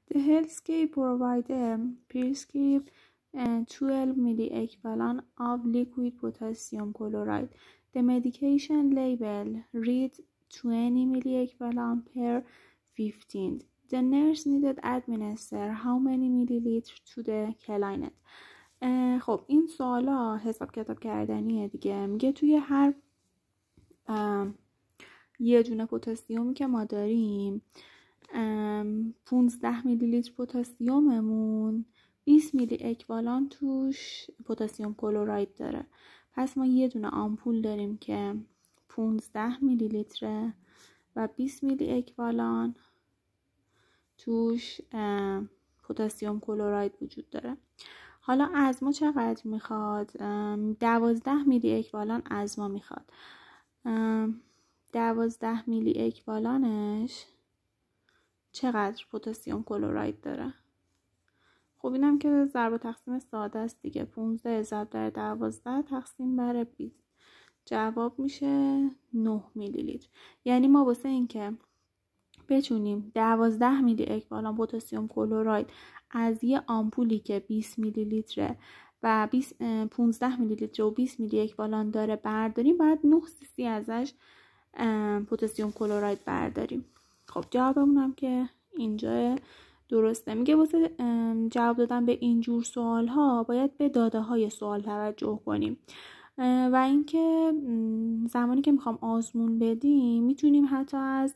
The healthcare provider prescribed 12 milliequivalent of liquid potassium chloride. The medication label reads 20 milliequivalent per 15. The nurse needed administer how many milliliter to the client. خب این سوالا حساب کتاب کردنیه دیگه. میگه توی هر یه دونه پتاسیمی که ما داریم 15 میلی لیتر پتاسیممون 20 میلی اکوالان توش پتاسیم کلراید داره. پس ما یه دونه آمپول داریم که 15 میلی لیتره و 20 میلی اکوالان توش پتاسیم کلراید وجود داره. حالا از ما چقدر میخواد؟ 12 میلی اکوالان از ما میخواد. 12 میلی اکوالانش چقدر پتاسیم کلراید داره؟ خب اینم که ضرب و تقسیم ساده است دیگه. 15 ضرب در 12 تقسیم بر 20 جواب میشه 9 میلی لیتر. یعنی ما واسه این که بتونیم 12 میلی اکوالان پتاسیم کلراید از یه آمپولی که 20 میلی لیتره و 15 میلی لیتر و 20 میلی اکوالان داره برداریم، باید 9 cc ازش پتاسیم کلراید برداریم. خب جوابمون هم که اینجا درسته. میگه واسه جواب دادن به اینجور سوال ها باید به داده های سوال توجه کنیم و اینکه زمانی که میخوام آزمون بدیم میتونیم حتی از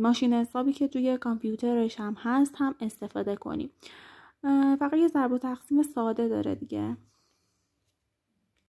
ماشین حسابی که توی کامپیوترش هم هست هم استفاده کنیم. فقط یه ضرب و تقسیم ساده داره دیگه.